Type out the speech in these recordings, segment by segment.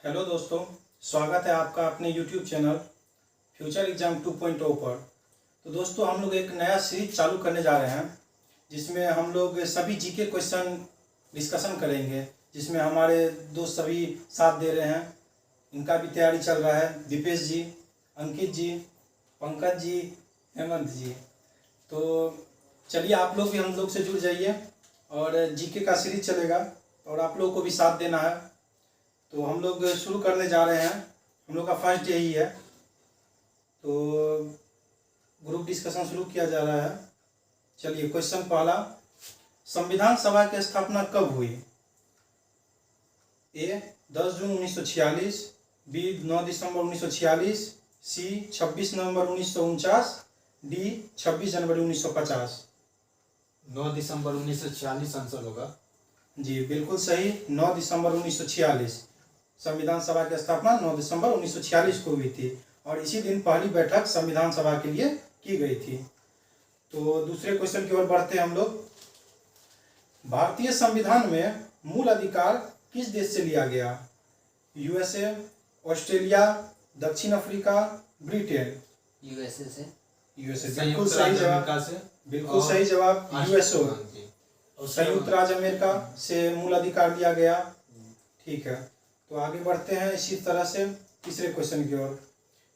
Hello दोस्तों, स्वागत है आपका अपने YouTube चैनल फ्यूचर एग्जाम 2.0 पर। तो दोस्तों, हम लोग एक नया सीरीज चालू करने जा रहे हैं जिसमें हम लोग सभी जीके क्वेश्चन डिस्कशन करेंगे, जिसमें हमारे दोस्त सभी साथ दे रहे हैं। इनका भी तैयारी चल रहा है, दीपेश जी, अंकित जी, पंकज जी, हेमंत जी। तो चलिए, आप लोग भी हम लोग से जुड़ जाइए और जीके का सीरीज चलेगा और आप लोग को भी साथ देना है। तो हम लोग शुरू करने जा रहे हैं। हम लोग का फर्स्ट डे ही है, तो ग्रुप डिस्कशन शुरू किया जा रहा है। चलिए, क्वेश्चन पहला, संविधान सभा की स्थापना कब हुई? ए 10 जून 1946, बी 9 दिसंबर 1946, सी 26 नवंबर 1949, डी 26 जनवरी 1950। 9 दिसंबर 1946 आंसर होगा। जी बिल्कुल सही, 9 दिसंबर 1946 संविधान सभा की स्थापना 9 दिसंबर 1946 को हुई थी और इसी दिन पहली बैठक संविधान सभा के लिए की गई थी। तो दूसरे क्वेश्चन की ओर बढ़ते हैं हम लोग। भारतीय संविधान में मूल अधिकार किस देश से लिया गया? यूएसए, ऑस्ट्रेलिया, दक्षिण अफ्रीका, ब्रिटेन। यूएसए से। यूएसए बिल्कुल सही जवाब। बिल्कुल सही जवाब, यूएसए, संयुक्त राज्य अमेरिका से मूल अधिकार लिया गया। ठीक है, तो आगे बढ़ते हैं इसी तरह से तीसरे क्वेश्चन की ओर।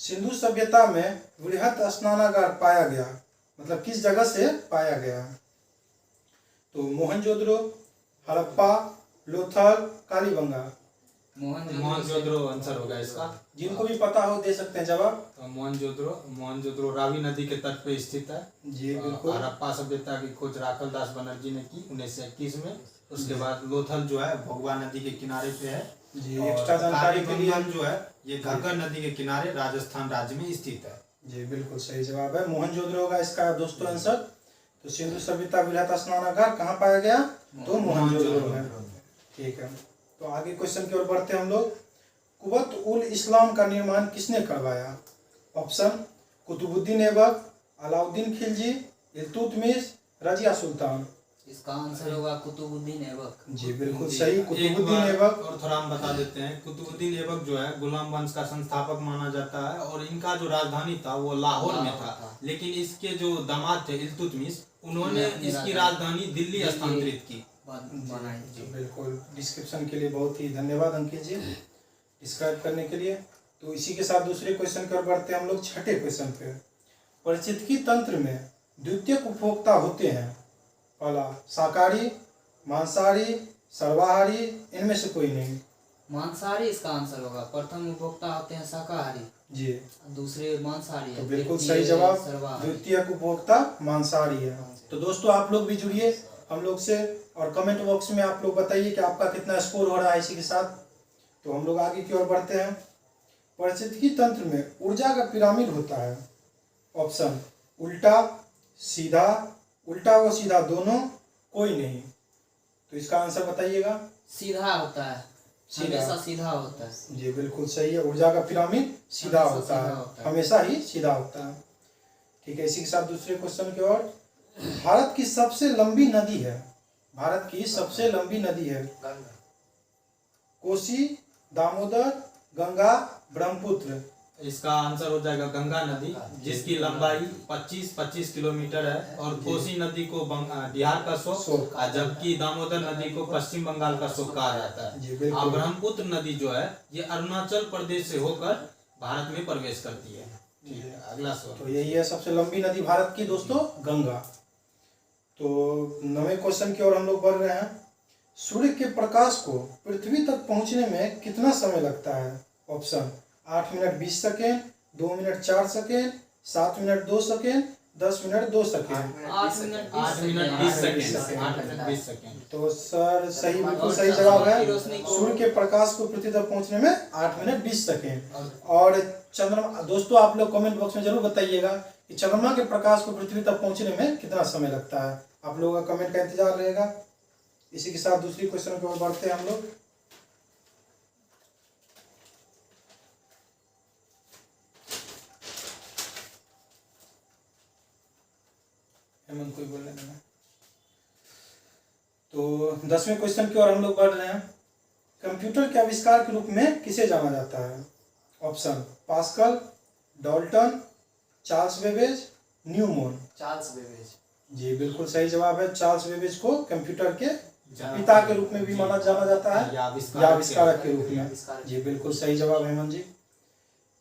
सिंधु सभ्यता में वृहत स्नानागार पाया गया, मतलब किस जगह से पाया गया? तो मोहनजोदड़ो, हड़प्पा, लोथल, कालीबंगा। मोहनजोदड़ो आंसर होगा इसका। जिनको भी पता हो दे सकते हैं जवाब। मोहनजोदड़ो रावी नदी के तट पे स्थित है। जी बिल्कुल। हड़प्पा सभ्यता की खोज राखल दास बनर्जी ने की 1921 में। उसके बाद लोथल जो है भगवा नदी के किनारे पे है। जी, एक्स्ट्रा जानकारी के लिए जो है ये घग्गर नदी के किनारे राजस्थान राज्य में स्थित है। जी बिल्कुल सही जवाब है, मोहनजोदड़ो होगा इसका दोस्तों आंसर। तो सिंधु सभ्यता वृहत स्नानागार कहाँ पाया गया? तो मोहनजोदड़ो में। ठीक है, तो आगे क्वेश्चन की ओर बढ़ते हैं हम लोग। कुवत उल इस्लाम का निर्माण किसने करवाया? ऑप्शन, कुतुबुद्दीन ऐबक, अलाउद्दीन खिलजी, इल्तुतमिश, रजिया सुल्तान। इसका आंसर होगा कुतुबुद्दीन ऐबक। जी बिल्कुल सही, कुतुबुद्दीन ऐबक। और थोड़ा हम बता देते हैं, कुतुबुद्दीन ऐबक जो है गुलाम वंश का संस्थापक माना जाता है और इनका जो राजधानी था वो लाहौर में था। लेकिन इसके जो दामाद थे इल्तुतमिश, उन्होंने इसकी राजधानी दिल्ली स्थानांतरित की। बिल्कुल, डिस्क्रिप्शन के लिए बहुत ही धन्यवाद अंकित जी, डिस्क्राइब करने के लिए। तो इसी के साथ दूसरे क्वेश्चन की ओर बढ़ते हैं हम लोग, छठे क्वेश्चन पे। पारिस्थितिकी तंत्र में द्वितीयक उपभोक्ता होते हैं, पहला शाकाहारी, मांसाहारी, सर्वाहारी, इनमें से कोई नहीं। मांसाहारी इसका आंसर होगा। प्रथम उपभोक्ता होते हैं शाकाहारी जी, दूसरे मांसाहारी। तो बिल्कुल सही जवाब, द्वितीयक उपभोक्ता मांसाहारी है। तो दोस्तों, आप लोग भी जुड़िए हम लोग से और कमेंट बॉक्स में आप लोग बताइए कि आपका कितना स्कोर हो रहा है इसी के साथ। तो हम लोग आगे की ओर बढ़ते हैं। पारिस्थितिकी तंत्र में ऊर्जा का पिरामिड होता है। ऑप्शन, उल्टा, सीधा, उल्टा व सीधा दोनों, कोई नहीं। तो इसका आंसर बताइएगा। सीधा होता है, हमेशा सीधा होता है। जी बिल्कुल सही है, ऊर्जा का पिरामिड सीधा होता है, हमेशा ही सीधा होता है। ठीक है, इसी के साथ दूसरे क्वेश्चन की ओर। भारत की सबसे लंबी नदी है, भारत की सबसे लंबी नदी है, कोसी, दामोदर, गंगा, ब्रह्मपुत्र। इसका आंसर हो जाएगा गंगा नदी, जिसकी लंबाई 25 किलोमीटर है और कोसी नदी को बिहार का शोक, जबकि दामोदर नदी को पश्चिम बंगाल का शोक कहा जाता है। और ब्रह्मपुत्र नदी जो है ये अरुणाचल प्रदेश से होकर भारत में प्रवेश करती है। अगला सवाल। तो यही है सबसे लंबी नदी भारत की दोस्तों, गंगा। तो 9वें क्वेश्चन की ओर हम लोग बढ़ रहे हैं। सूर्य के प्रकाश को पृथ्वी तक पहुंचने में कितना समय लगता है? Option, 8 minute 20 second, 2 minute 4 second, 7 minute 2 second, 10 minute 2 second. 8 minute 20 second. तो सर सही, बिल्कुल सही जवाब है। सूर्य के प्रकाश को पृथ्वी तक पहुंचने में 8 मिनट 20 सेकेंड। और चंद्रमा, दोस्तों आप लोग कमेंट बॉक्स में जरूर बताइएगा कि चंद्रमा के प्रकाश को पृथ्वी तक पहुंचने में कितना समय लगता है। आप लोगों का कमेंट का इंतजार रहेगा। इसी के साथ दूसरी क्वेश्चन की ओर बढ़ते हैं हम लोग। हेमंत कोई बोलने देना। तो 10वें क्वेश्चन की ओर हम लोग बढ़ रहे हैं। कंप्यूटर के आविष्कार के रूप में किसे जाना जाता है? Option Pascal, Dalton, Charles Babbage, Newman. Charles Babbage. जी बिल्कुल सही जवाब है। चार्ल्स बेबेज को कंप्यूटर के पिता के रूप में भी माना जाना जाता है या आविष्कारक के रूप में। जी बिल्कुल सही जवाब हेमंत जी।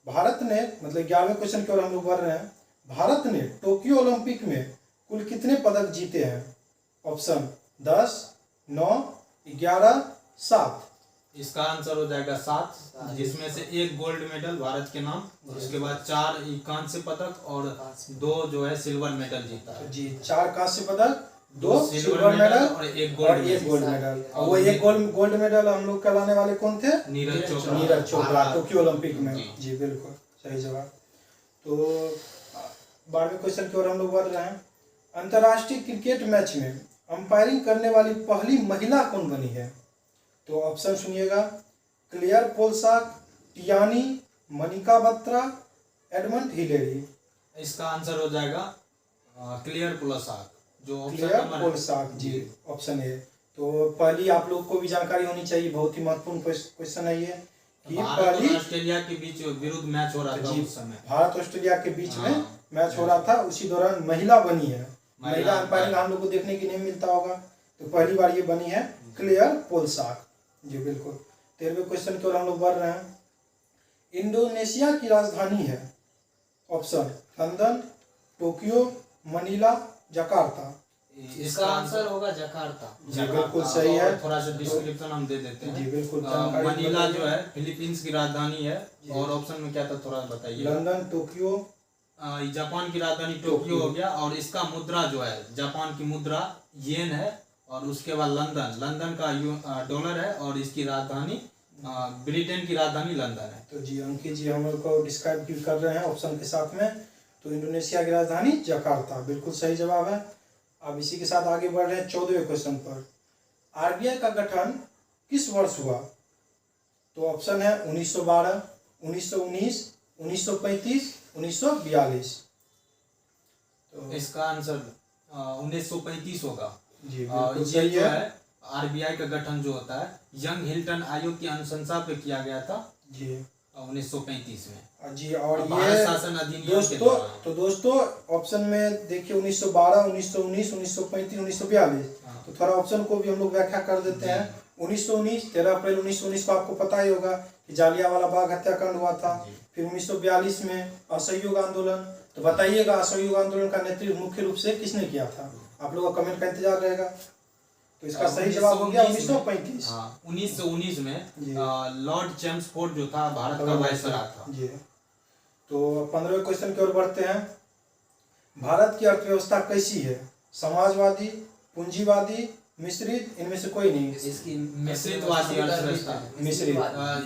भारत ने, मतलब 11वें क्वेश्चन की ओर हम लोग बढ़ रहे हैं। भारत ने टोक्यो ओलंपिक में कुल कितने पदक जीते हैं? ऑप्शन 10, 9, 11, 7। इसका आंसर हो जाएगा 7, जिसमें से 1 गोल्ड मेडल भारत के नाम, उसके बाद 4 कांस्य पदक और 2 जो है सिल्वर मेडल जीता है। जी 4 कांस्य पदक, 2 सिल्वर मेडल और 1 गोल्ड मेडल। और वो 1 गोल्ड मेडल हम लोग कराने वाले कौन थे? नीरज चोपड़ा टोक्यो ओलंपिक में। जी बिल्कुल सही जवाब। तो 12वें क्वेश्चन की ओर हम लोग बढ़ रहे हैं। अंतर्राष्ट्रीय क्रिकेट मैच में अंपायरिंग करने वाली पहली महिला कौन बनी है? तो ऑप्शन सुनिएगा। Claire Polsak, Tiani, Manika Batra, Edmund Hillary. इसका आंसर हो जाएगा क्लियर पोलसाक, जो क्लियर पोलसाक। Ji option A. तो पहली आप लोग को भी जानकारी होनी चाहिए, बहुत ही महत्वपूर्ण क्वेश्चन है ये कि भारत और ऑस्ट्रेलिया के बीच विरुद्ध मैच हो रहा था उस समय। भारत ऑस्ट्रेलिया के बीच में मैच हो रहा था, उसी दौरान महिला बनी है। महिला अंपायरिंग हम लोग को देखने की नहीं मिलता होगा, तो पहली बार ये बनी है क्लियर पोलसाक। जी बिल्कुल। 13वें क्वेश्चन की ओर हम लोग बढ़ रहे हैं। इंडोनेशिया की राजधानी है? Option London, Tokyo, Manila, Jakarta. इसका आंसर होगा जकार्ता। जी बिल्कुल सही है। थोड़ा सा डिस्क्रिप्शन हम दे देते हैं। जी बिल्कुल। मनीला जो है फिलीपींस की राजधानी है। और ऑप्शन में क्या था थोड़ा बताइए। लंदन, टोक्यो, जापान की राजधानी टोक्यो हो गया। और इसका मुद्रा जो है, जापान की मुद्रा येन है। और उसके बाद लंदन का डॉलर है। और इसकी राजधानी ब्रिटेन की राजधानी लंदन है। तो जी अंकित जी हम लोग को डिस्क्राइब भी कर रहे हैं ऑप्शन के साथ में। तो इंडोनेशिया की राजधानी जकार्ता बिल्कुल सही जवाब है। अब इसी के साथ आगे बढ़ रहे हैं 14वें क्वेश्चन पर। आरबीआई का गठन किस वर्ष हुआ? तो ऑप्शन है 1912, 1919, 1935, 1942। तो इसका आंसर 1935 होगा। जी ये सही जो है। है आरबीआई का गठन जो होता है यंग हिल्टन आयोग की अनुशंसा पे किया गया था जी 1935 में। जी। और भारत ये शासन अधिनियम के दौरान। दोस्तों ऑप्शन में देखिए 1912, 1919, 1935, 1942। तो थोड़ा ऑप्शन को भी हम लोग व्याख्या कर देते हैं। 1919 13 अप्रैल 1919 को आपको पता ही होगा कि जालियांवाला बाग हत्याकांड हुआ था। फिर 1942 में असहयोग आंदोलन। तो बताइएगा असहयोग आंदोलन का नेतृत्व मुख्य रूप से किसने किया था? आप लोगों का कमेंट का इंतजार रहेगा। तो इसका सही जवाब हो गया 1935। 1919 में लॉर्ड चेम्सफोर्ड जो था भारत का वायसराय था। जी। तो 15वें क्वेश्चन की ओर बढ़ते हैं। भारत की अर्थव्यवस्था कैसी है? समाजवादी, पूंजीवादी, मिश्रित, इनमें से कोई नहीं? इसकी मिश्रितवादी अर्थव्यवस्था। मिश्रित।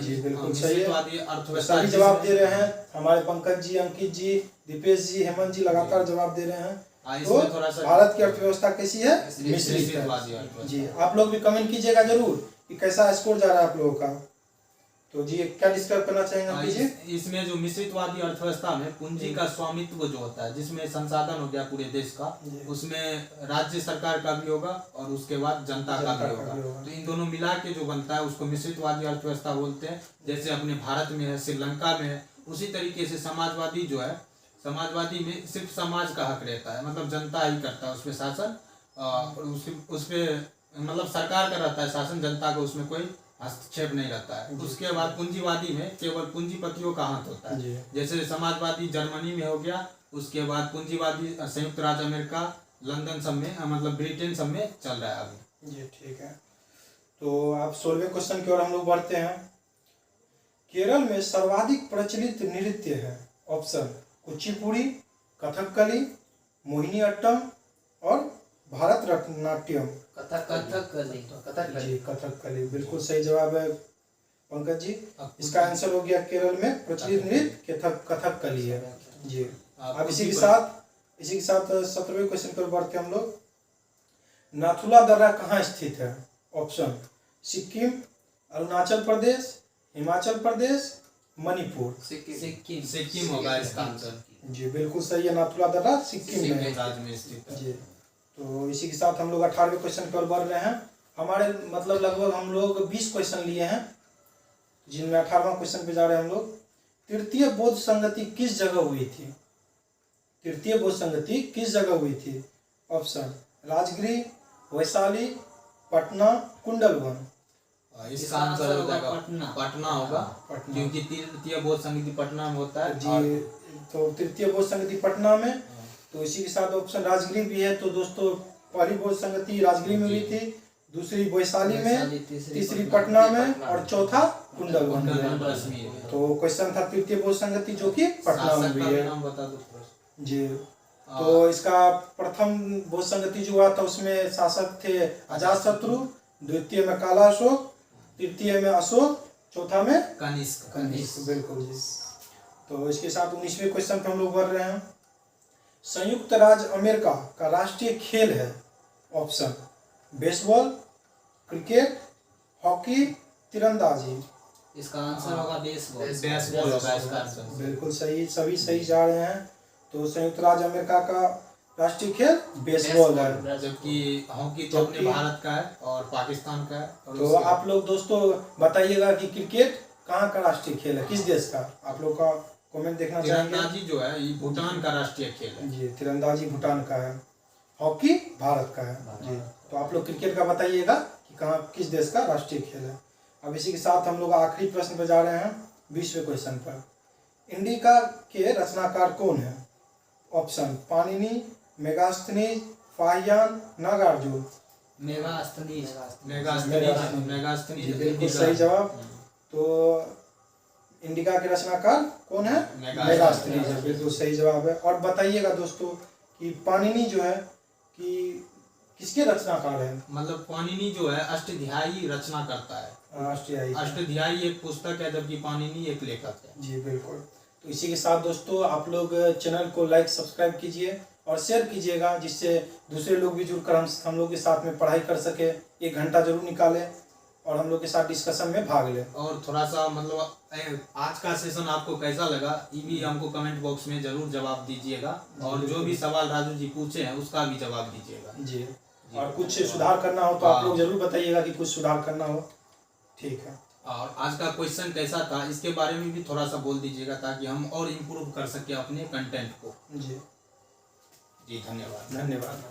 जी बिल्कुल सही है। मिश्रितवादी अर्थव्यवस्था। सभी जवाब दे रहे हैं हमारे पंकज जी, अंकित जी, दीपेश जी, हेमंत जी लगातार जवाब दे रहे हैं। तो भारत की अर्थव्यवस्था कैसी है? मिश्रित है। जी आप लोग भी कमेंट कीजिएगा जरूर कि कैसा स्कोर जा रहा है आप लोगों का। तो जी क्या डिस्क्राइब करना चाहेंगे अंकित जी? इसमें जो मिश्रितवादी अर्थव्यवस्था में पूंजी का स्वामित्व जो होता है, जिसमें संसाधन हो गया पूरे देश का, उसमें राज्य सरकार का भी होगा और उसके बाद जनता का भी होगा। तो इन दोनों मिला के जो बनता है उसको मिश्रितवादी अर्थव्यवस्था बोलते हैं। जैसे अपने भारत में है, श्रीलंका में है, उसी तरीके से समाजवादी जो है, समाजवादी में सिर्फ समाज का हक रहता है, मतलब जनता ही करता है उसमें शासन। उसपे मतलब सरकार का रहता है शासन, जनता को उसमें कोई हस्तक्षेप नहीं रहता है। उसके बाद पूंजीवादी में केवल पूंजीपतियों का हाथ होता है। जैसे समाजवादी जर्मनी में हो गया, उसके बाद पूंजीवादी संयुक्त राज्य अमेरिका, लंदन सब में, मतलब ब्रिटेन सब में चल रहा है अभी। जी ठीक है। तो आप 16वें क्वेश्चन की ओर हम लोग बढ़ते हैं। केरल में सर्वाधिक प्रचलित नृत्य है? ऑप्शन कुचिपुड़ी, कथकली, मोहिनीअट्टम और भारतनाट्यम। कथकली। जी कथकली बिल्कुल सही जवाब है पंकज जी। इसका आंसर हो गया केरल में प्रचलित नृत्य कथकली है। जी। अब इसी के साथ 17वें क्वेश्चन पर बढ़ते हम लोग। नाथुला दर्रा कहाँ स्थित है? ऑप्शन सिक्किम, अरुणाचल प्रदेश, हिमाचल प्रदेश, मणिपुर। सिक्किम होगा इसका आंसर। जी बिल्कुल सही है। नाथुला दर्रा सिक्किम में राज्य में स्थित है। जी। तो इसी के साथ हम लोग 18वें क्वेश्चन पर बढ़ रहे हैं। हमारे मतलब लगभग हम लोग 20 क्वेश्चन लिए हैं, जिनमें 18वां क्वेश्चन पे जा रहे हैं हम लोग। तृतीय बौद्ध संगति किस जगह हुई थी? तृतीय बौद्ध संगति किस जगह हुई थी? ऑप्शन राजगृह, वैशाली, पटना, कुंडलवन। इसका आंसर हो जाएगा पटना। पटना होगा, पटना। क्योंकि तृतीय बौद्ध संगति पटना में होता है। जी, तो तृतीय बौद्ध संगति पटना में, तो इसी के साथ ऑप्शन राजगृह भी है। तो दोस्तों पहली बौद्ध संगति राजगृह में हुई थी, दूसरी वैशाली में, तीसरी पटना में और चौथा कुंडलवन में। कुंडलवन कश्मीर में। तो क्वेश्चन था तृतीय बौद्ध संगति जो कि पटना में शासक भी का भी है। नाम बता दो थोड़ा। जी, तो इसका प्रथम बौद्ध संगति जो हुआ था उसमें शासक थे अजातशत्रु, द्वितीय में काला अशोक, तृतीय में अशोक, चौथा में कनिष्क। कनिष्क। बिल्कुल जी। तो इसके साथ 19वें क्वेश्चन पे हम लोग बढ़ रहे हैं। संयुक्त राज्य अमेरिका का राष्ट्रीय खेल है। ऑप्शन बेसबॉल, क्रिकेट, हॉकी, तीरंदाजी। इसका आंसर होगा बेसबॉल। बेसबॉल होगा इसका आंसर। बिल्कुल सही, सभी सही जा रहे हैं। तो संयुक्त राज्य अमेरिका का राष्ट्रीय खेल बेसबॉल है, जबकि हॉकी तो अपने भारत का है और पाकिस्तान का है। और तो आप लोग दोस्तों बताइएगा कि क्रिकेट कहाँ का राष्ट्रीय खेल है, किस देश का? आप लोग का कमेंट देखना चाहेंगे। तीरंदाजी जो है ये भूटान का राष्ट्रीय खेल है। जी, तीरंदाजी भूटान का है, हॉकी भारत का है। जी, तो आप लोग क्रिकेट का बताइएगा कि कहाँ किस देश का राष्ट्रीय खेल है। अब इसी के साथ हम लोग आखिरी प्रश्न पर जा रहे हैं, 20वें क्वेश्चन पर। इंडिका के रचनाकार कौन है? ऑप्शन पाणिनि, मेगास्थनीज, फाहियान, नागार्जुन। मेगास्थनीज। मेगास्थनीज बिल्कुल सही जवाब। तो इंडिका के रचनाकार कौन है? मेगास्थनीज है, बिल्कुल सही जवाब है। और बताइएगा दोस्तों कि पाणिनि जो है कि किसके रचनाकार है? मतलब पाणिनि जो है अष्टाध्यायी रचना करता है। राष्ट्रीय अष्टाध्यायी एक पुस्तक है, जबकि पाणिनि एक लेखक है। जी बिल्कुल। तो इसी के साथ दोस्तों आप लोग चैनल को लाइक सब्सक्राइब कीजिए और शेयर कीजिएगा, जिससे दूसरे लोग भी जुड़कर हम लोग के साथ में पढ़ाई कर सके। 1 घंटा जरूर निकालें और हम लोग के साथ डिस्कशन में भाग लें। और थोड़ा सा मतलब आज का सेशन आपको कैसा लगा ये भी हमको कमेंट बॉक्स में जरूर जवाब दीजिएगा। और जो भी सवाल राजू जी पूछे हैं उसका भी जवाब दीजिएगा। जी, और कुछ सुधार करना हो तो आप लोग जरूर बताइएगा कि कुछ सुधार करना हो। ठीक है। और आज का क्वेश्चन कैसा था इसके बारे में भी थोड़ा सा बोल दीजिएगा, ताकि हम और इम्प्रूव कर सके अपने कंटेंट को। जी जी धन्यवाद। धन्यवाद।